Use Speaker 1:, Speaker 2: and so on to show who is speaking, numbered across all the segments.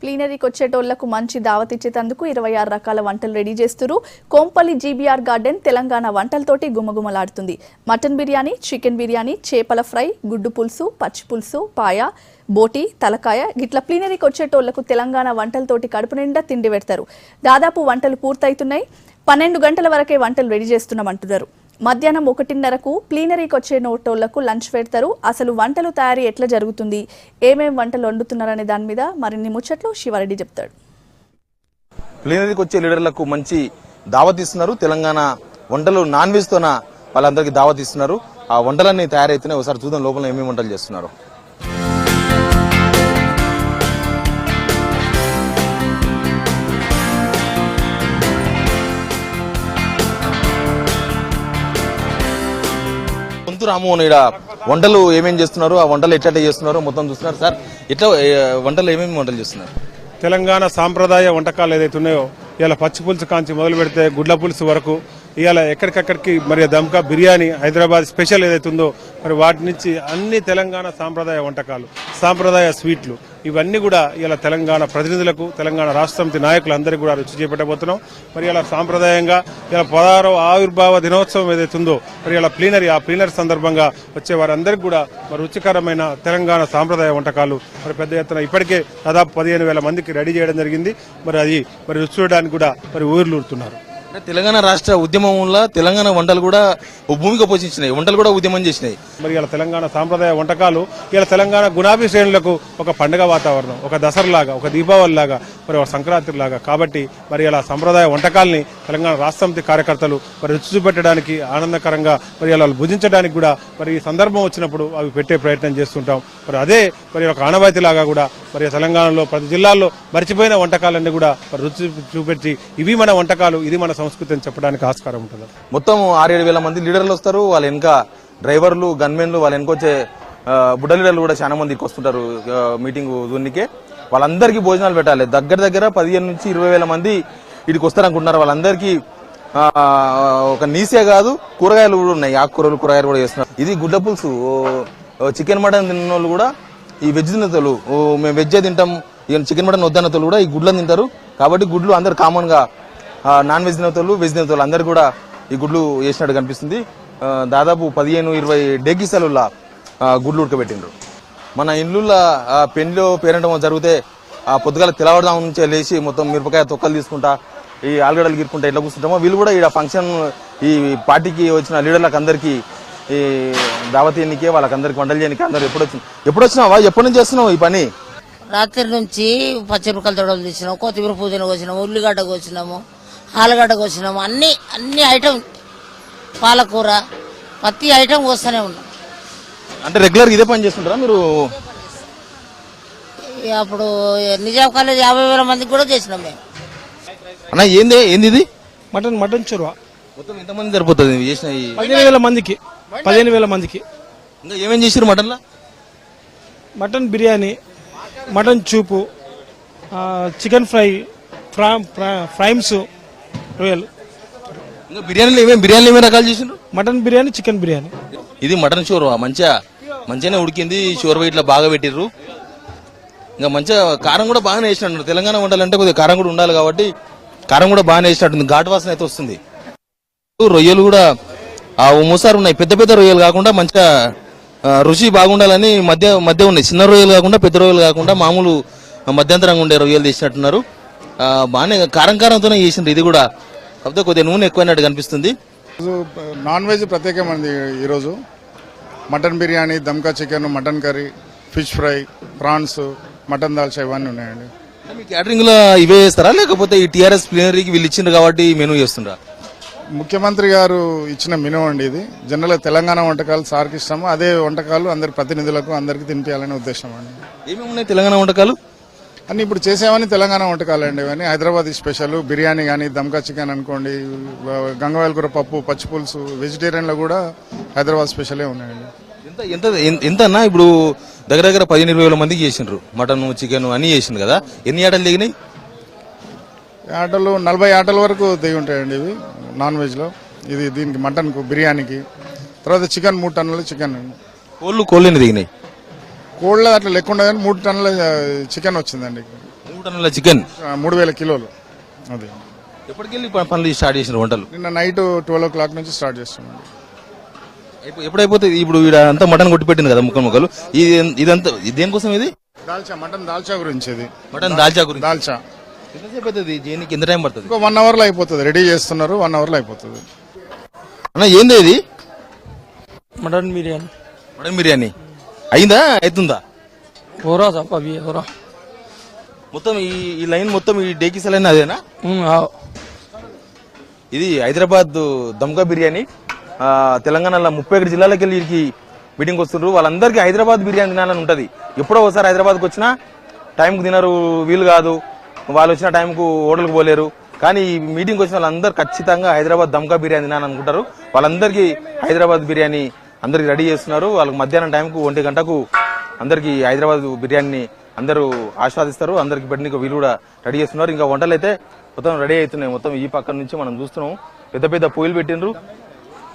Speaker 1: ప్లీనరీకి వచ్చేటోళ్లకు మంచి దావత్ ఇచ్చేందుకు 26 రకాల వంటలు రెడీ చేస్తున్నారు. కోంపల్లి జీబీఆర్ గార్డెన్ తెలంగాణ వంటలతోటి గుమగుమలాడుతుంది. మటన్ బిర్యానీ, చికెన్ బిర్యానీ, చేపల ఫ్రై, గుడ్డు పులుసు, పచ్చి పులుసు, పాయ, బోటి, తలకాయ గిట్ల ప్లీనరీకి వచ్చేటోళ్లకు తెలంగాణ వంటలతోటి కడుపు నిండా తిండి పెడతారు. దాదాపు వంటలు పూర్తవుతున్నాయి. 12 గంటల వరకే వంటలు రెడీ చేస్తున్నామంటున్నారు. మధ్యాహ్నం 1:30కు ప్లీనరీకి వచ్చే నోటోళ్లకు లంచ్ పెడతారు. అసలు వంటలు తయారీ ఎట్లా జరుగుతుంది, ఏమేం వంటలు వండుతున్నారనే దాని మీద మరిన్ని ముచ్చట్లు శివారెడ్డి చెప్తాడు.
Speaker 2: ప్లీనరీకి వచ్చే లీడర్లకు మంచి దావత్ ఇస్తున్నారు. తెలంగాణ వంటలు నాన్ వెజ్ తోన వాళ్ళందరికీ దావత్ ఇస్తున్నారు. ఆ వంటలన్నీ తయారైతున్నాయి. ఒకసారి చూద్దాం లోపల ఏమేమి వంటలు చేస్తున్నారు. రామోహన్ ఇక్కడ వంటలు ఏమేమి చేస్తున్నారు, ఆ వంటలు ఎట్లా చేస్తున్నారు మొత్తం చూస్తున్నారు. సార్ ఎట్లా వంటలు ఏమేమి వంటలు చేస్తున్నారు?
Speaker 3: తెలంగాణ సాంప్రదాయ వంటకాలు ఏదైతే ఉన్నాయో ఇలా పచ్చి పులుసు కాంచి మొదలు పెడితే గుడ్ల పులుసు వరకు ఇవాళ ఎక్కడికక్కడికి మరి దమ్కా బిర్యానీ, హైదరాబాద్ స్పెషల్ ఏదైతే ఉందో మరి వాటి నుంచి అన్ని తెలంగాణ సాంప్రదాయ వంటకాలు, సాంప్రదాయ స్వీట్లు ఇవన్నీ కూడా ఇలా తెలంగాణ ప్రతినిధులకు, తెలంగాణ రాష్ట్ర సమితి నాయకులందరికీ కూడా రుచి చేపట్టబోతున్నాం. మరి ఇలా సాంప్రదాయంగా ఇలా 16వ ఆవిర్భావ దినోత్సవం ఏదైతే ఉందో మరి ఇలా ఆ ప్లీనరీ సందర్భంగా వచ్చే వారందరికీ కూడా మరి రుచికరమైన తెలంగాణ సాంప్రదాయ వంటకాలు మరి పెద్ద ఎత్తున ఇప్పటికే దాదాపు 15,000 మందికి రెడీ చేయడం జరిగింది. మరి అది మరి రుచి చూడడానికి కూడా మరి ఊర్లూరుతున్నారు.
Speaker 2: తెలంగాణ రాష్ట్ర ఉద్యమంలో తెలంగాణ వంటలు కూడా భూమిక పోషించినాయి, వంటలు కూడా ఉద్యమం చేసినాయి.
Speaker 3: మరి ఇలా తెలంగాణ సాంప్రదాయ వంటకాలు ఇలా తెలంగాణ గులాబీ శ్రేణులకు ఒక పండుగ వాతావరణం, ఒక దసరాలాగా, ఒక దీపావళి లాగా, మరి ఒక సంక్రాంతి లాగా. కాబట్టి మరి ఇలా సంప్రదాయ వంటకాలని తెలంగాణ రాష్ట్ర సమితి కార్యకర్తలు మరి రుచి చూపెట్టడానికి, ఆనందకరంగా మరి ఇలా భుజించడానికి కూడా మరి ఈ సందర్భం వచ్చినప్పుడు అవి పెట్టే ప్రయత్నం చేస్తుంటాం. మరి అదే మరి ఒక ఆనవాయితీ లాగా కూడా మరి తెలంగాణలో ప్రతి జిల్లాల్లో మర్చిపోయిన వంటకాలన్నీ కూడా మరి రుచి చూపెట్టి ఇవి మన వంటకాలు, ఇది మన సంస్కృతి అని చెప్పడానికి ఆస్కారం ఉంటుంది.
Speaker 2: మొత్తం 6-7 వేల మంది లీడర్లు వస్తారు. వాళ్ళ వెనక డ్రైవర్లు, గన్మెన్లు, వాళ్ళ వెనక వచ్చే బుడ్డ లీడర్లు కూడా చాలా మందికి వస్తుంటారు మీటింగ్ దూనికే. వాళ్ళందరికీ భోజనాలు పెట్టాలి. దగ్గర 15 నుంచి 20 వేల మంది ఇక్కడికి వస్తారనుకుంటున్నారు. వాళ్ళందరికీ ఒక నీసే కాదు, కూరగాయలు కూడా ఉన్నాయి, ఆకుకూరలు, కూరగాయలు కూడా చేస్తున్నారు. ఇది గుడ్డ పులుసు. చికెన్ మటన్ తిన్న వాళ్ళు కూడా ఈ వెజ్ తిన్నతోళ్ళు, మేము వెజ్ తింటాం, చికెన్ మటన్ వద్దన్నతోళ్ళు కూడా ఈ గుడ్లను తింటారు. కాబట్టి గుడ్లు అందరు కామన్ గా నాన్ వెజ్ తినతోళ్ళు, వెజ్ తినతోళ్ళు అందరు కూడా ఈ గుడ్లు వేసినట్టు కనిపిస్తుంది. దాదాపు 15-20 డేగిసాలుల్లా గుడ్లు ఉడకబెట్టిండ్రు. మన ఇళ్ళుల్లో పెళ్లిలో పేరెంటం జరిగితే ఆ పొద్దుగాల తెలవడం నుంచి లేచి మొత్తం మిరపకాయ తొక్కలు తీసుకుంటా, ఈ ఆలుగడ్డలు గీరుకుంటా ఎట్లా కూర్చుంటామో వీళ్ళు కూడా ఈ ఫంక్షన్ ఈ పార్టీకి వచ్చిన లీడర్లకు అందరికీ ఈ దావత్ ఎన్నికే వాళ్ళకందరికి వంటలు చేయడానికి అందరు ఎప్పుడు వచ్చినావా, ఎప్పటి నుంచి చేస్తున్నావు ఈ పని?
Speaker 4: రాత్రి నుంచి పచ్చిమిరపకాయలు తొడలు తీసినాము, కొత్తిమీర పుదీనా కోసినాము, ఉల్లిగడ్డ కోసినాము, ఆలుగడ్డ కోసినాము, అన్ని ఐటమ్, పాలకూర, ప్రతి ఐటమ్ కోస్తూనే ఉన్నాం.
Speaker 2: అంటే రెగ్యులర్ ఇదే పని చేస్తుంటారా మీరు?
Speaker 4: అప్పుడు నిజాం కాలేజ్ 50,000 మందికి కూడా చేసినాం మేము.
Speaker 2: అన్న ఏంది ఇది?
Speaker 5: మటన్ చొరవ.
Speaker 2: మొత్తం ఎంతమంది సరిపోతుంది చేసిన?
Speaker 5: 15,000 మందికి.
Speaker 2: ఇంకా ఏమేం చేసారు మటన్లో?
Speaker 5: మటన్ బిర్యానీ, మటన్ చూపు, చికెన్ ఫ్రై, ఫ్రైమ్స్, రొయ్యలు.
Speaker 2: ఇంకా బిర్యానీలో ఏమేమి రకాలు చేసిండ్రు?
Speaker 5: Mutton biryani, chicken biryani.
Speaker 2: ఇది మటన్ షోర్వా. మంచిగానే ఉడికింది. షోర్వా ఇట్లా బాగా పెట్టిర్రు. ఇంకా మంచిగా కారం కూడా బాగానే వేసినట్టు. తెలంగాణ వండాలంటే కొద్దిగా కారం కూడా ఉండాలి కాబట్టి కారం కూడా బాగానే వేసినట్టుంది. ఘాటు వాసన అయితే వస్తుంది. రొయ్యలు కూడా మోసారు ఉన్నాయి, పెద్ద రొయ్యలు కాకుండా మంచిగా రుచి బాగుండాలని మధ్య ఉన్నాయి. చిన్న రొయ్యలు కాకుండా, పెద్ద రొయ్యలు కాకుండా మామూలు మధ్యంతరంగా ఉండే రొయ్యలు తీసినట్టున్నారు. బాగానే కారంతోనే చేసిండ్రు. ఇది కూడా కాకపోతే కొద్దిగా నూనె ఎక్కువైనట్టు కనిపిస్తుంది.
Speaker 6: నాన్ వెజ్ ప్రత్యేకమైనది ఈరోజు. మటన్ బిర్యానీ, దమ్కా chicken, mutton curry, fish fry, prawns, mutton దాల్చా ఇవన్నీ ఉన్నాయండి.
Speaker 2: మీ క్యాటరింగ్ లో ఇవే చేస్తారా లేకపోతే ఈ టీఆర్ఎస్ ప్లీనరీకి వీళ్ళు ఇచ్చిండ్రు కాబట్టి మెనూ చేస్తుండ్రా?
Speaker 6: ముఖ్యమంత్రి గారు ఇచ్చిన మెనూ అండి ఇది. జనరల్ తెలంగాణ వంటకాలు సార్కి ఇష్టము, అదే వంటకాలు అందరి ప్రతినిధులకు అందరికి తినిపించాలనే ఉద్దేశం అండి.
Speaker 2: ఏమేమి ఉన్నాయి తెలంగాణ వంటకాలు?
Speaker 6: అన్ని ఇప్పుడు చేసేవన్నీ తెలంగాణ వంటకాలు అండి. ఇవన్నీ హైదరాబాద్ స్పెషల్. బిర్యానీ కానీ, దమ్కా చికెన్ అనుకోండి, గంగవాయల కూర పప్పు, పచ్చి పులుసు, వెజిటేరియన్ లో కూడా హైదరాబాద్ స్పెషలే ఉన్నాయండి.
Speaker 2: ఎంత అన్నా ఇప్పుడు దగ్గర 15-20 వేల మందికి చేసిండ్రు. మటన్, చికెన్ అన్ని చేసిండ్రు కదా. ఎన్ని ఆటలు దిగినాయి?
Speaker 6: ఆటలు 40 ఆటల వరకు దిగి ఉంటాయండి ఇవి నాన్ వెజ్ లో. ఇది దీనికి మటన్ కు, బిర్యానీకి. తర్వాత చికెన్ 3 టన్నులు చికెన్.
Speaker 2: కోళ్ళు ఎన్ని దిగినాయి?
Speaker 6: కోళ్ళ అట్లా లెక్క ఉండదు కానీ 3 టన్నుల చికెన్ వచ్చిందండి.
Speaker 2: 3 టన్నుల చికెన్
Speaker 6: 3000 కిలోలు. అది
Speaker 2: ఎప్పటికెళ్ళి పనులు స్టార్ట్ చేసిన వంటలు
Speaker 6: నిన్న నైట్ 12 o'clock నుంచి స్టార్ట్ చేస్తున్నాం.
Speaker 2: ఎప్పుడైపోతుంది ఇప్పుడు అంతా మటన్ కొట్టి పెట్టింది కదా ముక్కలు ఇదంతా దేనికోసం ఇది
Speaker 6: దాల్చా, మటన్ దాల్చా గురించి ఇది.
Speaker 2: మటన్ దాల్చా గురించి
Speaker 6: దాల్చా
Speaker 2: ఎంతసేపు అవుతుంది దీనికి ఎంత టైం పడుతుంది
Speaker 6: ఇంకో 1 hour లో అయిపోతుంది. రెడీ చేస్తున్నారు, 1 hour లో అయిపోతుంది.
Speaker 2: అన్న ఏంది ఇది
Speaker 5: మటన్ బిర్యానీ
Speaker 2: మటన్ బిర్యానీ అయిందా అవుతుందా
Speaker 5: ఓరా తప్ప అవి ఓరా
Speaker 2: మొత్తం ఈ లైన్ మొత్తం ఈ డేకిస్ లైన్ అదేనా ఇది హైదరాబాద్ దమ్కా బిర్యానీ తెలంగాణలో 31 జిల్లాలకు వెళ్ళి వీరికి మీటింగ్ వస్తుండ్రు. వాళ్ళందరికీ హైదరాబాద్ బిర్యానీ తినాలని ఉంటది. ఎప్పుడో ఒకసారి హైదరాబాద్కి వచ్చినా టైంకు తినరు, వీలు కాదు. వాళ్ళు వచ్చిన టైంకు హోటల్కి పోలేరు. కానీ ఈ మీటింగ్కి వచ్చిన వాళ్ళందరూ ఖచ్చితంగా హైదరాబాద్ దమ్కా బిర్యానీ తినాలని అనుకుంటారు. వాళ్ళందరికీ హైదరాబాద్ బిర్యానీ అందరికి రెడీ చేస్తున్నారు. వాళ్ళకి మధ్యాహ్నం టైంకు 1 గంటకు అందరికీ హైదరాబాద్ బిర్యానీ అందరూ ఆస్వాదిస్తారు. అందరికి పెట్టడానికి వీళ్ళు కూడా రెడీ చేస్తున్నారు. ఇంకా వంటలు అయితే మొత్తం రెడీ అవుతున్నాయి. మొత్తం ఈ పక్కన నుంచి మనం చూస్తున్నాం. పెద్ద పెద్ద పొయ్యిలు పెట్టిండ్రు.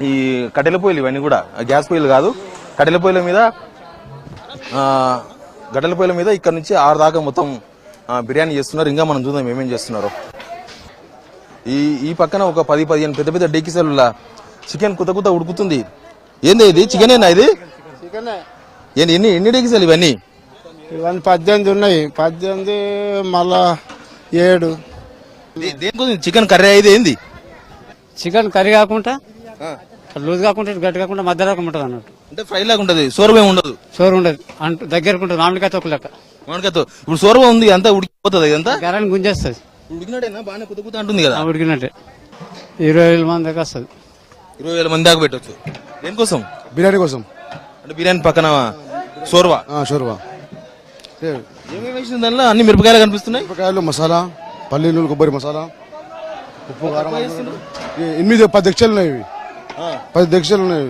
Speaker 2: ఈ కట్టెల పొయ్యిలు ఇవన్నీ కూడా గ్యాస్ పొయ్యిలు కాదు, కట్టెల పొయ్యిల మీద ఇక్కడ నుంచి 6 దాకా మొత్తం బిర్యానీ చేస్తున్నారు. ఇంకా మనం చూద్దాం ఏమేం చేస్తున్నారు. ఈ పక్కన ఒక 10-15 పెద్ద పెద్ద డేకిసల చికెన్ కుత ఉడుకుతుంది. ఏంది ఇది చికెనేనా ఇది? ఎన్ని డేకిసలు ఇవన్నీ?
Speaker 7: ఇవన్నీ 18 ఉన్నాయి. 18 మళ్ళా 7.
Speaker 2: దేనికోసం చికెన్ కర్రీ అయితే ఏంది?
Speaker 7: చికెన్ కర్రీ కాకుండా లూజ్ కాకుండా గట్టి కాకుండా మధ్య రకం ఉంటుంది అన్నట్టు.
Speaker 2: అంటే ఫ్రై లాగా ఉంటది, సోరవ ఉండదు.
Speaker 7: సోరు ఉండదు అంటూ దగ్గరకు ఉంటుంది. మామిడికాయ తొక్కు లెక్క.
Speaker 2: మామిడికాయతో ఇప్పుడు సోరవ ఉంది, అంతా ఉడికిపోతుంది. ఇదంతా
Speaker 7: గరాన్ని గుంజేస్తుంది.
Speaker 2: ఉడికినట్టేనా? బాగానే కుత అంటుంది కదా.
Speaker 7: ఉడికినట్టే 20,000 మంది దాకా వస్తుంది.
Speaker 2: 20,000 మంది దాకా పెట్టవచ్చు. దేనికోసం?
Speaker 8: బిర్యానీ కోసం.
Speaker 2: అంటే బిర్యానీ పక్కన సోర్వా
Speaker 8: షోర్వా
Speaker 2: ఏమేమి వేసిన దానిలో అన్ని మిరపకాయలు కనిపిస్తున్నాయి.
Speaker 8: మిరపకాయలు, మసాలా, పల్లీలు, కొబ్బరి మసాలా, ఉప్పు, కారం. 10 దక్షలు ఉన్నాయి. ఇవి 10 దక్షలు ఉన్నాయి.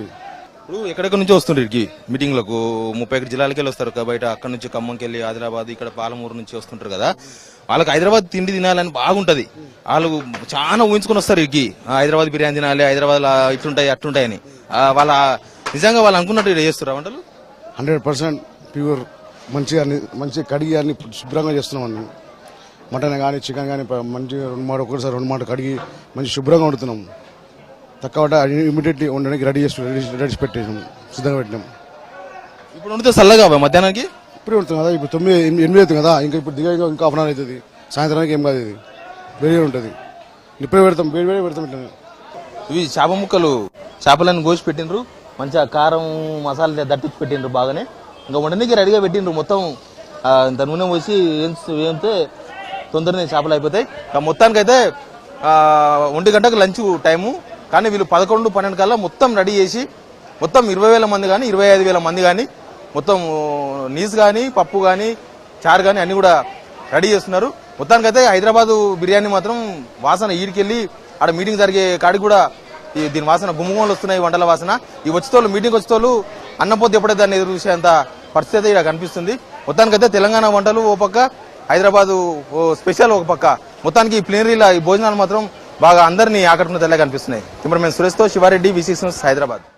Speaker 2: ఇప్పుడు ఎక్కడెక్కడ నుంచి వస్తుండ్రు ఇక్కడికి మీటింగ్లకు? 31 జిల్లాలకి వెళ్ళి వస్తారు బయట. అక్కడ నుంచి ఖమ్మంకి వెళ్ళి ఆదిలాబాద్, ఇక్కడ పాలమూరు నుంచి వస్తుంటారు కదా. వాళ్ళకి హైదరాబాద్ తిండి తినాలని బాగుంటది. వాళ్ళు చాలా ఊహించుకొని వస్తారు ఇక్కడికి. హైదరాబాద్ బిర్యానీ తినాలి, హైదరాబాద్ ఇట్లుంటాయి అట్లుంటాయని. వాళ్ళ నిజంగా వాళ్ళు అనుకున్నట్టు ఇక్కడ చేస్తారు వంటలు.
Speaker 8: 100% ప్యూర్, మంచిగా కడిగి అన్ని శుభ్రంగా చేస్తున్నాం అన్ని. మటన్ కానీ చికెన్ కానీ మంచిగా 2 మాట ఒకసారి 2 మాట కడిగి మంచి శుభ్రంగా వండుతున్నాం. తక్కువ ఇమీడియట్లీ వండడానికి రెడీ పెట్టేసాం, సిద్ధంగా పెట్టినాం.
Speaker 2: ఇప్పుడు వండితే చల్లగా మధ్యాహ్నానికి
Speaker 8: ఇప్పుడే వండుతాం కదా. ఇప్పుడు 9-8 అవుతుంది కదా. ఇంకా ఇప్పుడు దిగా ఇంకా 1/2 hour అవుతుంది. సాయంత్రానికి ఏం కాదు, ఇది వేడిగా ఉంటుంది. ఇప్పుడే పెడతాం, వేడి పెడతాం. ఇట్లా
Speaker 2: ఇవి చేప ముక్కలు, చేపలను కోసి పెట్టిండ్రు. మంచిగా కారం మసాలా దట్టించి పెట్టిండ్రు బాగానే. ఇంకా వండడానికి రెడీగా పెట్టిండ్రు. మొత్తం ఇంత నూనె పోసి వేస్తే తొందరనే చేపలు అయిపోతాయి. మొత్తానికైతే 1 గంటకు లంచ్ టైము. కానీ వీళ్ళు 11-12 కల్లా మొత్తం రెడీ చేసి మొత్తం 20,000 మంది కానీ 25,000 మంది కానీ మొత్తం నీస్ కానీ పప్పు కానీ చారు కానీ అన్ని కూడా రెడీ చేస్తున్నారు. మొత్తానికైతే హైదరాబాద్ బిర్యానీ మాత్రం వాసన ఈడికెళ్ళి ఆడ మీటింగ్ జరిగే కాడికి కూడా దీని వాసన గుమ్మగోళ్ళు వస్తున్నాయి, వంటల వాసన. ఈ వచ్చేటోళ్ళు మీటింగ్ వచ్చేటోళ్ళు అన్నపోతే ఎప్పుడైతే దాన్ని ఎదురు చూసేంత పరిస్థితి ఇక్కడ కనిపిస్తుంది. మొత్తానికైతే తెలంగాణ వంటలు ఓ పక్క, హైదరాబాద్ స్పెషల్ ఒక పక్క. మొత్తానికి ఈ ప్లేనరీల ఈ భోజనాలు మాత్రం బాగా అందరినీ ఆకట్టుకున్న తెల్లగా కనిపిస్తున్నాయి. కెమెరామెన్ సురేష్తో శివారెడ్డి, V6 న్యూస్, హైదరాబాద్.